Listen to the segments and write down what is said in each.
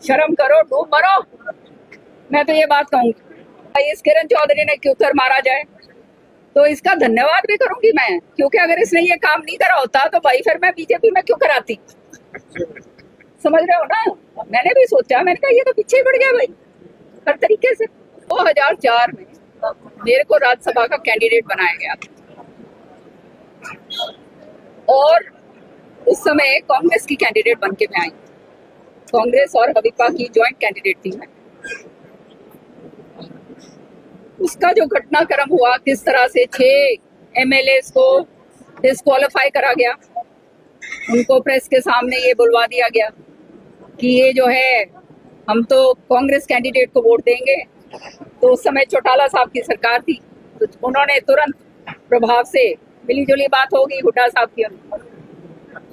शर्म करो, डूब मरो। मैं तो ये बात कहूंगी, इस किरण चौधरी ने क्यों कर मारा जाए, तो इसका धन्यवाद भी करूंगी मैं, क्योंकि अगर इसने ये काम नहीं करा होता तो भाई फिर मैं बीजेपी में क्यों कराती। समझ रहे हो ना। मैंने भी सोचा, मैंने कहा ये तो पीछे ही पड़ गया भाई हर तरीके से। 2004 में मेरे को राज्यसभा का कैंडिडेट बनाया गया और उस समय कांग्रेस की कैंडिडेट बन के मैं आई। कांग्रेस और हवीपा की ज्वाइंट कैंडिडेट थी मैं। उसका जो घटनाक्रम हुआ, किस तरह से 6 एमएलए को डिस्क्वालीफाई करा गया, उनको प्रेस के सामने ये बुलवा दिया गया कि ये जो है हम तो कांग्रेस कैंडिडेट को वोट देंगे। तो उस समय चौटाला साहब की सरकार थी, तो उन्होंने तुरंत प्रभाव से, मिली जुली बात होगी हुड्डा साहब की,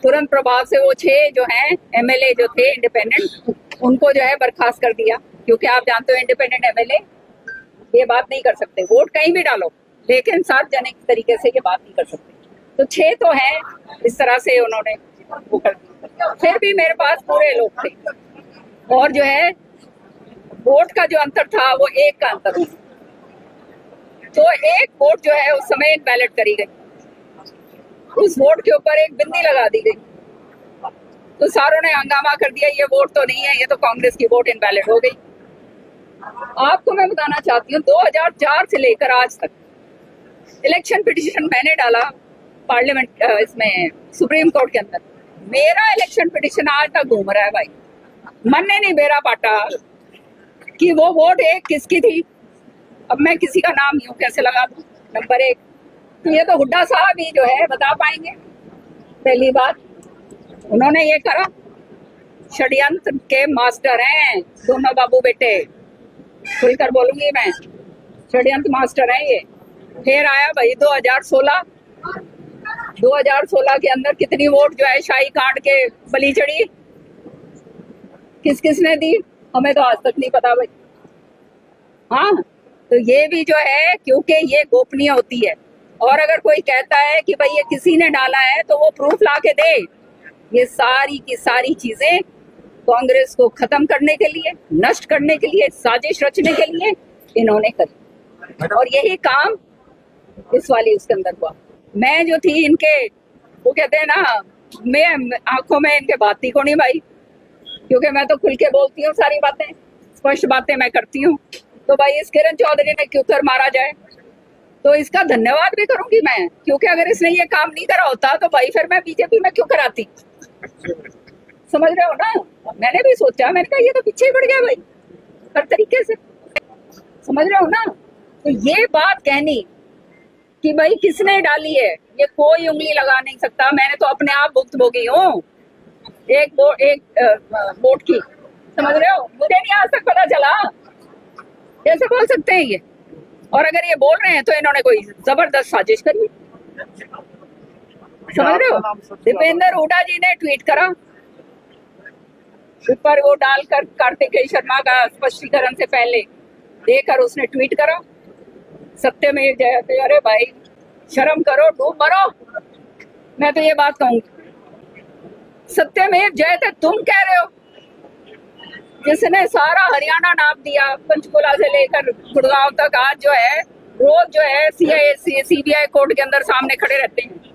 तुरंत प्रभाव से वो 6 जो हैं एमएलए जो थे इंडिपेंडेंट, उनको जो है बर्खास्त कर दिया। क्योंकि आप जानते हो इंडिपेंडेंट एमएलए ये बात नहीं कर सकते, वोट कहीं भी डालो लेकिन सार्वजनिक तरीके से ये बात नहीं कर सकते। तो 6 तो हैं, इस तरह से उन्होंने वो कर दिया। फिर भी मेरे पास पूरे लोग थे और जो है वोट का जो अंतर था वो 1 का अंतर था। तो 1 वोट जो है उस समय इनवैलिड करी गई, उस वोट के ऊपर एक बिंदी लगा दी गई। तो सारों ने हंगामा कर दिया, ये वोट तो नहीं है, ये तो कांग्रेस की वोट इनवैलिड हो गई। आपको मैं बताना चाहती हूँ 2004 से लेकर आज तक इलेक्शन पिटीशन मैंने डाला पार्लियामेंट इसमें सुप्रीम कोर्ट के अंदर। मेरा इलेक्शन पिटीशन आज तक घूम रहा है भाई, मन ने नहीं बेरा पाटा कि वो वोट 1 किसकी थी। अब मैं किसी का नाम यूं कैसे लगा दूं। नंबर 1 तो ये तो हुड्डा साहब ही जो है बता पाएंगे। पहली बात, उन्होंने ये करा, षड्यंत्र के मास्टर हैं दोनों बाबू बेटे, खुलकर बोलूंगी मैं, षड्यंत्र मास्टर हैं ये। फिर आया भाई 2016 के अंदर कितनी वोट जो है शाही कांड के बलि चढ़ी, किस किसने दी हमें तो आज तक नहीं पता भाई। हाँ, तो ये भी जो है क्योंकि ये गोपनीय होती है, और अगर कोई कहता है कि भाई ये किसी ने डाला है तो वो प्रूफ ला के दे। ये सारी की सारी चीजें कांग्रेस को खत्म करने के लिए, नष्ट करने के लिए, साजिश रचने के लिए इन्होंने करी, और यही काम इस वाली उसके अंदर हुआ। मैं जो थी इनके, वो कहते हैं ना, मैं आंखों में इनके बाती को नहीं भाई, क्योंकि मैं तो खुल के बोलती हूँ, सारी बातें स्पष्ट बातें मैं करती हूँ। तो भाई इस किरण चौधरी ने क्यों कर मारा जाए, तो इसका धन्यवाद भी करूंगी मैं, क्योंकि अगर इसने ये काम नहीं करा होता तो भाई फिर मैं बीजेपी में क्यों कराती। समझ रहे हो ना। मैंने भी सोचा, मैंने कहा ये तो पीछे ही पड़ गया भाई हर तरीके से। समझ रहे हो ना। तो ये बात कहनी कि भाई किसने डाली है, ये कोई उंगली लगा नहीं सकता। मैंने तो अपने आप भुक्तभोगी हूँ एक वोट की। समझ रहे हो, मुझे नहीं आज तक पता चला, कैसे बोल सकते हैं ये। और अगर ये बोल रहे हैं तो इन्होंने कोई जबरदस्त साजिश करी। समझ रहे हो। दीपेंद्र हुड्डा जी ने ट्वीट करा, ऊपर वो डालकर कार्तिकेय शर्मा का स्पष्टीकरण से पहले देकर उसने ट्वीट करा, सत्यमेव जयते। अरे भाई शर्म करो, डूब मरो। मैं तो ये बात कहूंगी, सत्यमेव जयते तुम कह रहे हो, जिसने सारा हरियाणा नाप दिया, पंचकुला से लेकर गुड़गांव तक। आज जो है रोज जो है सीबीआई कोर्ट के अंदर सामने खड़े रहते हैं,